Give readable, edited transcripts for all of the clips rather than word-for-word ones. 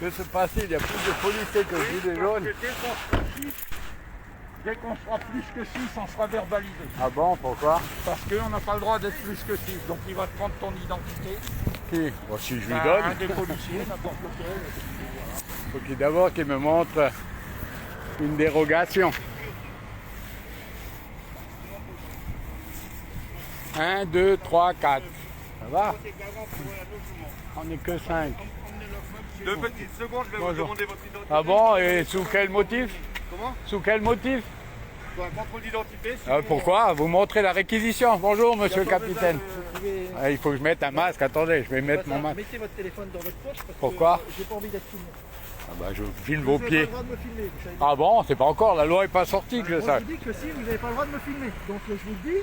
Que se passe-t-il? Il y a plus de policiers que de gilets jaunes. Dès qu'on sera plus que 6, on sera verbalisé. Ah bon, pourquoi? Parce qu'on n'a pas le droit d'être plus que 6. Donc il va te prendre ton identité. Qui? Bon, si je lui Un donne, des policiers, n'importe lequel. faut qu'il d'abord qu'il me montre une dérogation. 1, 2, 3, 4. Ça va? On n'est que 5. 2 petites secondes, je vais vous demander votre identité. Ah bon, et sous quel motif? Comment? Sous quel motif? Pour un contrôle d'identité. Pourquoi? Vous montrez la réquisition. Bonjour, monsieur le capitaine. Ah, il faut que je mette un masque. Attendez, je vais mettre mon masque. Mettez votre téléphone dans votre poche parce Pourquoi? que j'ai pas envie d'être filmé. Ah bah, je filme vos Vous n'avez pieds. pas le droit de me filmer, vous savez. Ah bon, c'est pas encore, la loi n'est pas sortie que je Moi, sache. je vous dis que si, vous n'avez pas le droit de me filmer. Donc je vous le dis,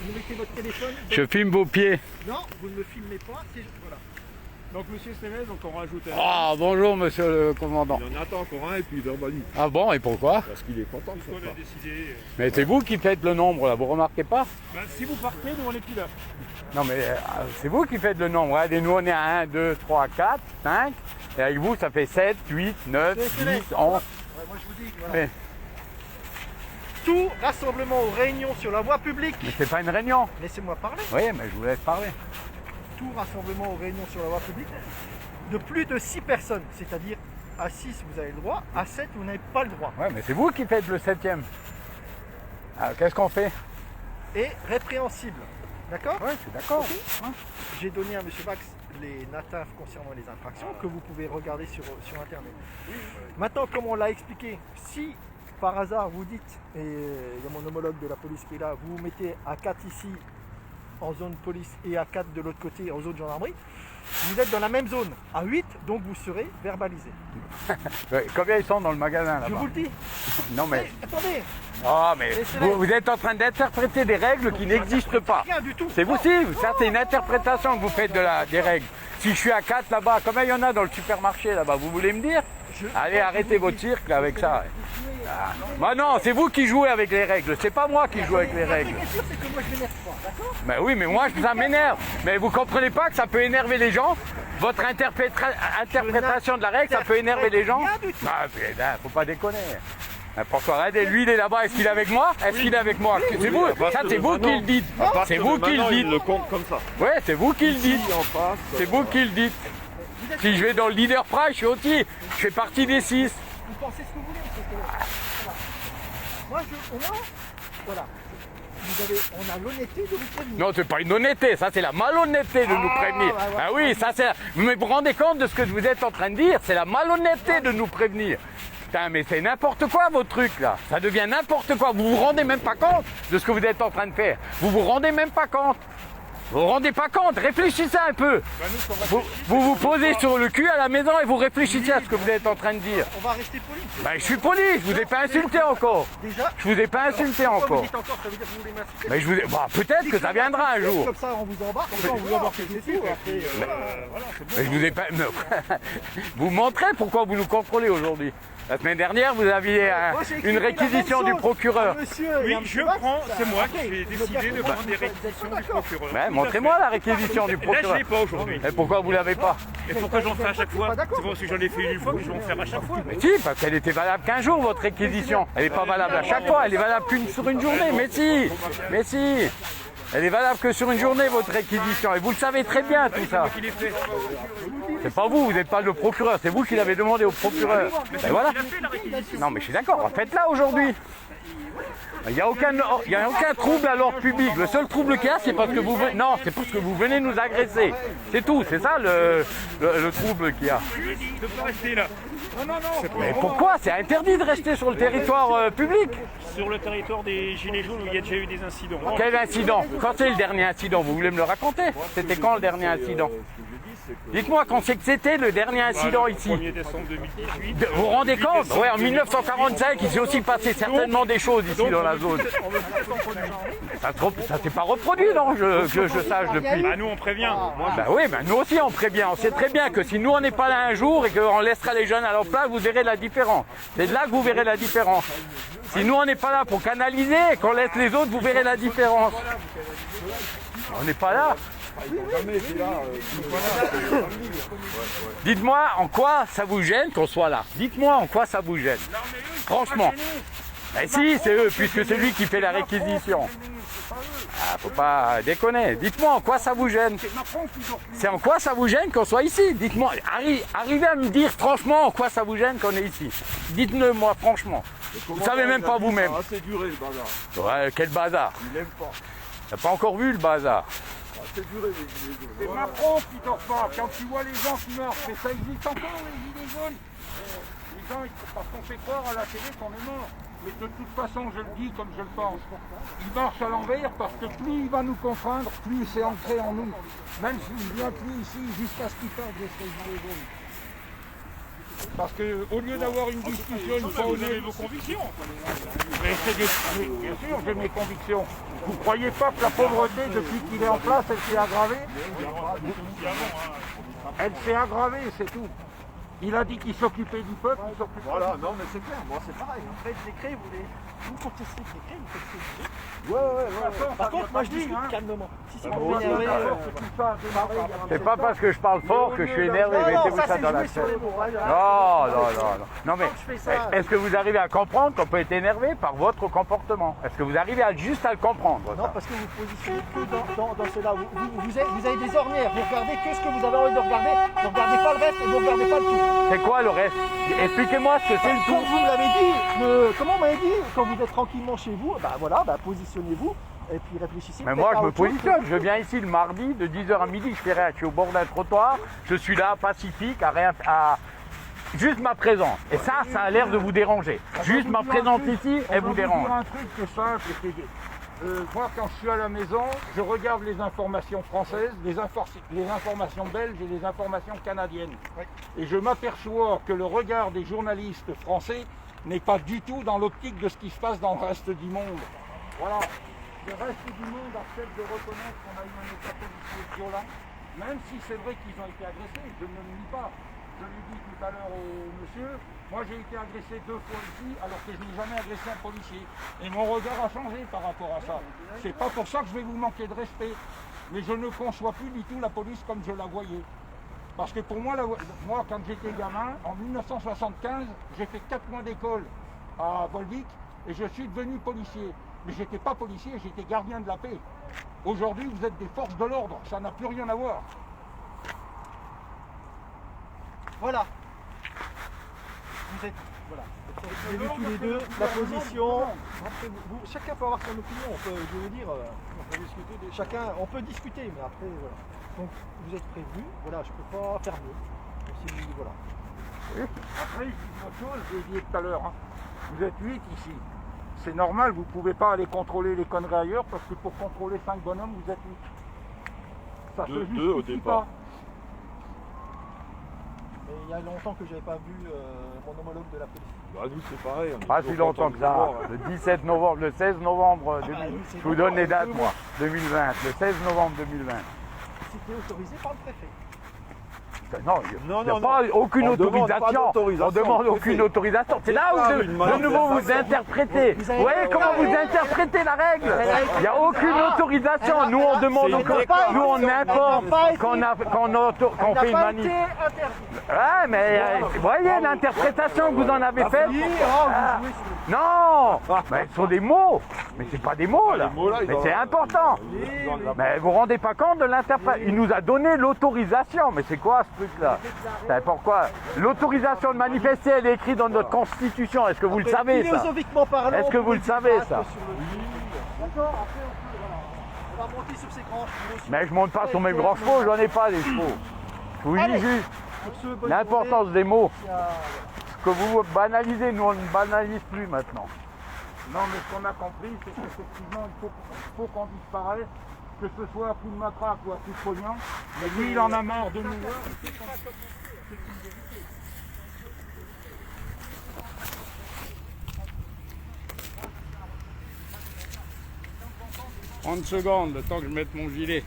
vous mettez votre téléphone. Je filme vos pieds. Non, vous ne me filmez pas. Voilà. Donc monsieur Stéphane, donc on rajoute un. Ah bonjour monsieur le commandant. Il en attend encore un et puis il verbalise. Ah bon, et pourquoi? Parce qu'il est content de On faire a ça. décidé. Mais c'est vous qui faites le nombre là, vous remarquez pas? Ben, si vous partez, nous on n'est plus là. Non mais c'est vous qui faites le nombre. Regardez, nous on est à 1, 2, 3, 4, 5. Et avec vous ça fait 7, 8, 9, 10, 11. Ouais, moi je vous dis, voilà. Mais, Tout rassemblement ou réunion sur la voie publique. mais c'est pas une réunion. Laissez-moi parler. Oui, mais je vous laisse parler. Tout rassemblement ou réunion sur la voie publique de plus de 6 personnes. C'est-à-dire à 6 vous avez le droit, à 7 vous n'avez pas le droit. Ouais, mais c'est vous qui faites le 7e. Alors qu'est-ce qu'on fait? Et répréhensible. D'accord? Ouais, je suis d'accord. Ok. J'ai donné à M. Bax les NATAF concernant les infractions que vous pouvez regarder sur Internet. Maintenant, comme on l'a expliqué, si par hasard vous dites, et il y a mon homologue de la police qui est là, vous vous mettez à 4 ici en zone police et à 4 de l'autre côté en zone gendarmerie, vous êtes dans la même zone, à 8, donc vous serez verbalisé. Ouais, combien ils sont dans le magasin là-bas? Je vous le dis. Non mais... Attendez, Oh mais Laissez-les. vous êtes en train d'interpréter des règles qui n'existent pas. rien du tout. C'est vous aussi, ça c'est une interprétation que vous faites des règles. Si je suis à 4 là-bas, combien il y en a dans le supermarché là-bas? Vous voulez me dire? Allez, arrêtez votre cirque là, avec ça. Ah. Bah non, c'est vous qui jouez avec les règles, c'est pas moi qui joue avec les règles. La question, c'est que moi je m'énerve pas, d'accord? Mais oui, mais moi ça m'énerve. Mais vous comprenez pas que ça peut énerver les gens? Votre interprétation de la règle, ça peut énerver les gens? Rien du tout. Ah, putain, faut pas déconner. Pourquoi? Regardez, lui il est là-bas, est-ce qu'il est avec moi? Est-ce qu'il est avec moi? C'est vous, ça c'est vous qui le dites. C'est vous qui le Il dites. le compte comme ça. Ouais, c'est vous qui le dites. En face. C'est vous qui le dites. Si je vais dans le leader price, je suis aussi. Je fais partie des 6. Vous pensez ce que vous voulez, monsieur Stéphane. Voilà. Moi, au moins, voilà. On a l'honnêteté de vous prévenir. Non, c'est pas une honnêteté, ça c'est la malhonnêteté de nous prévenir. ouais, ouais. Ah oui, ça c'est. Mais vous vous rendez compte de ce que vous êtes en train de dire? C'est la malhonnêteté de nous prévenir. Putain, mais c'est n'importe quoi vos trucs là. Ça devient n'importe quoi. Vous vous rendez même pas compte de ce que vous êtes en train de faire. Vous vous rendez même pas compte. Vous vous rendez pas compte, réfléchissez un peu. Vous posez sur le cul à la maison et vous réfléchissez à ce que vous êtes en train de dire. On va rester poli. Ben, je suis poli, je vous ai pas insulté encore. Déjà. Je vous ai pas insulté Pourquoi encore. vous dites encore, ça veut dire que vous voulez m'insulter. Mais je vous ai... Bah, peut-être que ça viendra un jour. Comme ça, on vous embarque, comme ça, on vous embarque c'est tout. Après, Mais je vous ai pas... Non. Vous montrez pourquoi vous nous contrôlez aujourd'hui. La semaine dernière, vous aviez Moi, j'ai écrit une la réquisition même du chose. procureur. Monsieur, Oui, et un je monsieur Bax, prends, ça- c'est moi ok, qui vais je décider de d'accord. prendre des réquisitions du procureur. Ouais, montrez-moi la réquisition du Là, je procureur. l'ai pas aujourd'hui. Et pourquoi vous l'avez pas? Et pourquoi j'en fais à chaque fois? Pas d'accord. C'est parce que j'en ai fait une fois que je vais en faire à chaque fois. Mais si, parce qu'elle était valable qu'un jour, votre réquisition. Elle n'est pas valable à chaque fois, elle est valable sur une journée. Mais si, mais si. Elle est valable que sur une journée, votre réquisition. Et vous le savez très bien, tout ça. Il est fait. C'est pas vous, vous n'êtes pas le procureur. C'est vous qui l'avez demandé au procureur. Et voilà. Il a fait la réquisition. Non, mais je suis d'accord, faites-la aujourd'hui. Il n'y a aucun trouble à l'ordre public. Le seul trouble qu'il y a, c'est parce que vous venez... Non, c'est parce que vous venez nous agresser. C'est tout, c'est ça le trouble qu'il y a. De pas rester là. Non, non, non. Mais pourquoi? C'est interdit de rester sur le territoire public. Sur le territoire des Gilets jaunes, il y a déjà eu des incidents. Quel incident? Quand c'est le dernier incident? Vous voulez me le raconter? C'était quand le dernier incident? Dites-moi quand c'est que c'était le dernier incident ici. 1er décembre 2018. Vous vous rendez compte? Ouais, en 1945, il s'est aussi passé certainement des choses ici dans la zone. Ça s'est pas reproduit, non, que je sache depuis. Bah nous on prévient. Bah oui, bah nous aussi on prévient. On sait très bien que si nous on n'est pas là un jour et qu'on laissera les jeunes à leur place, vous verrez la différence. C'est de là que vous verrez la différence. Si nous on n'est pas là pour canaliser et qu'on laisse les autres, vous verrez la différence. On n'est pas là. Jamais été là. Dites-moi en quoi ça vous gêne qu'on soit là. Dites-moi en quoi ça vous gêne. Franchement. Mais si, c'est eux, puisque c'est lui qui fait la réquisition. Ah, faut pas déconner. Dites-moi en quoi ça vous gêne. C'est en quoi ça vous gêne qu'on soit ici. Dites-moi, arrivez à me dire franchement en quoi ça vous gêne qu'on est ici. Dites-le moi franchement. Vous savez même pas vous-même. Ça a assez duré le bazar. Ouais, quel bazar. Il aime pas. T'as pas encore vu le bazar. Ça a assez duré les gilets jaunes. C'est Macron qui dort pas. Quand tu vois les gens qui meurent, mais ça existe encore les gilets jaunes. Les gens, parce qu'on fait croire à la télé qu'on est mort. Mais de toute façon, je le dis comme je le pense. Il marche à l'envers parce que plus il va nous contraindre, plus c'est ancré en nous. Même s'il vient plus ici jusqu'à ce qu'il parte de ces gilets jaunes. Parce qu'au lieu d'avoir une discussion, une fois Vous avez vos convictions. mais bien sûr, j'ai mes convictions. Vous ne croyez pas que la pauvreté, depuis qu'il est en place, elle s'est aggravée? Elle s'est aggravée, c'est tout. Il a dit qu'il s'occupait du peuple, il s'occupe pas. Voilà, non mais c'est clair. Moi c'est Pareil, vous faites des décrets, vous contestez le décret, vous faites ce que vous voulez. Ouais. Par contre, moi je dis calmement. Si c'est pour bon, m'énerver, C'est pas parce que je parle fort que je suis énervé. non, Mettez-vous ça ça c'est dans la jouer sur tête. les mots. Non, mais je fais ça. est-ce que vous arrivez à comprendre qu'on peut être énervé par votre comportement? Est-ce que vous arrivez juste à le comprendre? Non, ça parce que vous positionnez que dans cela. Vous avez des ornières, vous regardez que ce que vous avez envie de regarder, vous ne regardez pas le reste et vous ne regardez pas le tout. C'est quoi le reste? Expliquez-moi ce que c'est le Comme tout. vous me l'avez dit, comment on m'avait dit, quand vous êtes tranquillement chez vous, positionnez-vous et puis réfléchissez. Mais peut-être moi, à je me autre chose. positionne. Je viens ici le mardi de 10h à midi. Je fais rien. Je suis au bord d'un trottoir. Je suis là, pacifique, juste ma présence. Et ça a l'air de vous déranger. Juste ma présence ici, elle vous dérange. Un truc qui est simple, c'est que moi, quand je suis à la maison, je regarde les informations françaises, les informations belges et les informations canadiennes. Et je m'aperçois que le regard des journalistes français n'est pas du tout dans l'optique de ce qui se passe dans le reste du monde. Voilà. Le reste du monde accepte de reconnaître qu'on a eu un état policier violent, même si c'est vrai qu'ils ont été agressés, je ne le nie pas. Je l'ai dit tout à l'heure au monsieur, moi j'ai été agressé 2 fois ici alors que je n'ai jamais agressé un policier. Et mon regard a changé par rapport à ça. C'est pas pour ça que je vais vous manquer de respect. Mais je ne conçois plus du tout la police comme je la voyais. Parce que pour moi, moi quand j'étais gamin, en 1975, j'ai fait 4 mois d'école à Volvic et je suis devenu policier. Mais je n'étais pas policier, j'étais gardien de la paix. Aujourd'hui, vous êtes des forces de l'ordre, ça n'a plus rien à voir. Voilà. Vous êtes. Voilà. Vous avez vu tous les deux la position. Après, chacun peut avoir son opinion. Je vais vous dire, on peut discuter. On peut discuter, mais après, voilà. Donc, vous êtes prévenus. Voilà, je ne peux pas faire mieux. Voilà. Après, je dis autre chose, je l'ai dit tout à l'heure. Hein. Vous êtes 8 ici. C'est normal, vous ne pouvez pas aller contrôler les conneries ailleurs parce que pour contrôler 5 bonhommes, vous êtes 8. Ça se Deux au justifie départ. pas. Mais il y a longtemps que je n'avais pas vu mon homologue de la police. Bah nous c'est pareil. on est Pas si toujours longtemps que content de ça. vous voir, hein. Le 17 novembre, le 16 novembre 2000. oui, c'est Je vous donne les dates, moi. 2020. Le 16 novembre 2020. C'était autorisé par le préfet. Non, il n'y a pas aucune On demande pas autorisation. d'autorisation. On demande aucune autorisation. C'est là où de nouveau vous interprétez. Vous voyez comment vous interprétez la règle? Il n'y a aucune autorisation. Nous on demande, nous on informe qu'on fait une manif. Ouais, mais vous voyez l'interprétation que vous en avez faite. Non, mais ce sont des mots. Mais c'est pas des mots là. Mais c'est important. Mais vous vous rendez pas compte de l'interprétation? Il nous a donné l'autorisation. Mais c'est quoi ce truc-là? Pourquoi? L'autorisation de manifester, elle est écrite dans notre constitution. Est-ce que vous le savez ça? Philosophiquement parlant. Est-ce que vous le savez ça? D'accord, après on va monter sur ces grands chevaux. Mais je monte pas sur mes grands chevaux, j'en ai pas des chevaux. Je vous dis juste l'importance des mots. Ce que vous banalisez, nous on ne banalise plus maintenant. Non, mais ce qu'on a compris, c'est qu'effectivement, il faut qu'on disparaisse, que ce soit à coup de matraque ou à coup de pognon. Mais lui, il en a marre de nous voir. 30 secondes, le temps que je mette mon gilet.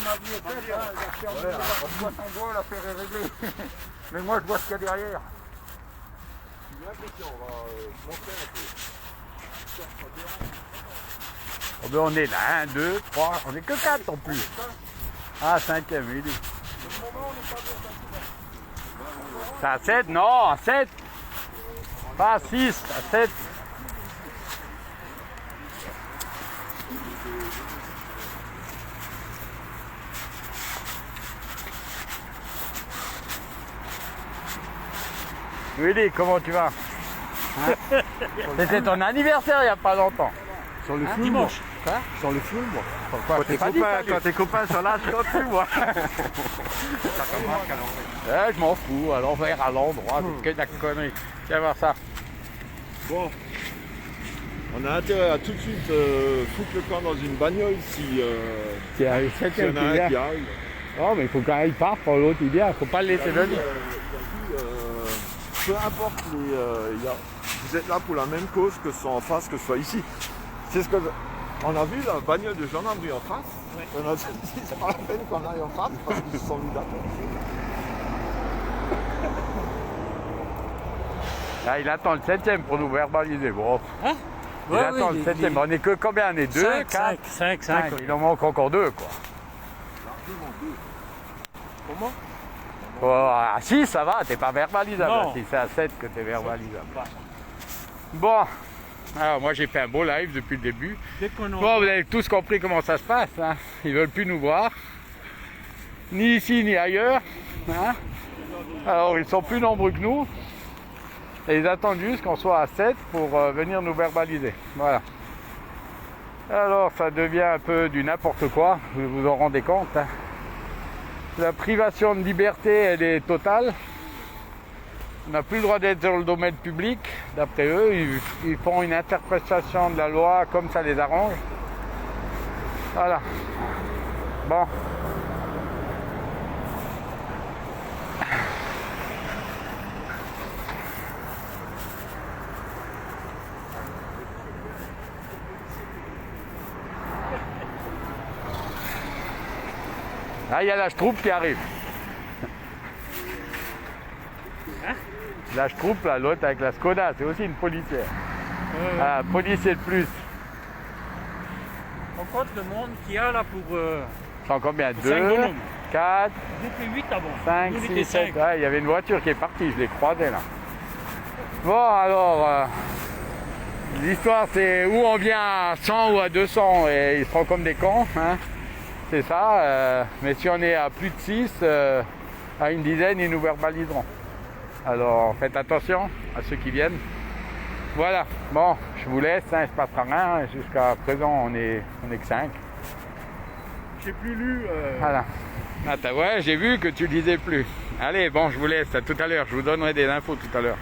ma vie est faite, hein. La boîte en bois, l'affaire est réglée. Mais moi, je vois ce qu'il y a derrière. J'ai l'impression, on va monter un peu. Oh ben on est là, 1, 2, 3, on est que 4 en plus. Ah, 5e, il dit. C'est à 7, non, à 7. Pas à 6, à 7. Willy, comment tu vas? Hein? C'était ton anniversaire il n'y a pas longtemps. Sur le film, Dimanche. Quoi? sur le film, Pourquoi? quand tes copains sont là, je compte plus, moi. Je m'en fous, à l'envers, à l'endroit, c'est que de la connerie. Viens voir ça. Bon, on a intérêt à tout de suite foutre le camp dans une bagnole si Qui arrive, c'est s'il y en a un qui arrive. Non, mais il faut quand il parte pour l'autre, il vient. Faut pas le laisser venir. Peu importe, vous êtes là pour la même cause, que ce soit en face, que ce soit ici. C'est ce que on a vu la bagnole de gendarmerie en face. Ouais. On a dit c'est pas la peine qu'on aille en face parce qu'ils se sont mis d'accord. Là, il attend le 7e pour nous verbaliser. Bon. Hein? Il attend le 7e. On est que combien? On est 2, 4, 5. Il en manque encore 2, quoi. Comment? Oh, à 6, ça va, t'es pas verbalisable. Non. Si c'est à 7 que t'es verbalisable. Bon. Alors, moi, j'ai fait un beau live depuis le début. Dès qu'on Bon, vous avez tous compris comment ça se passe. Hein. Ils veulent plus nous voir. Ni ici, ni ailleurs. Hein. Alors, ils sont plus nombreux que nous. Et ils attendent juste qu'on soit à 7 pour venir nous verbaliser. Voilà. Alors, ça devient un peu du n'importe quoi. Vous vous en rendez compte. Hein. La privation de liberté, elle est totale. On n'a plus le droit d'être dans le domaine public. D'après eux, ils font une interprétation de la loi comme ça les arrange. Voilà. Bon. Ah, il y a la Schtroumpf qui arrive. La Schtroumpf, là, l'autre avec la Skoda, c'est aussi une policière. Ah, policier de plus. On compte le monde qu'il y a là pour. C'est combien? Pour 2, cinq bonhommes. 4, Nous fait 8 avant. 5, Nous, on 6, était 7. 5. Ouais, il y avait une voiture qui est partie, je l'ai croisée là. Bon, alors, l'histoire c'est où on vient à 100 ou à 200 et ils seront comme des cons. Hein. C'est ça. Mais si on est à plus de 6, à une dizaine, ils nous verbaliseront. Alors faites attention à ceux qui viennent. Voilà, bon, je vous laisse, hein, il ne se passera rien. Jusqu'à présent, on est que 5. J'ai plus lu. Voilà. Ah, ouais, j'ai vu que tu lisais plus. Allez, bon, je vous laisse, à tout à l'heure. Je vous donnerai des infos tout à l'heure.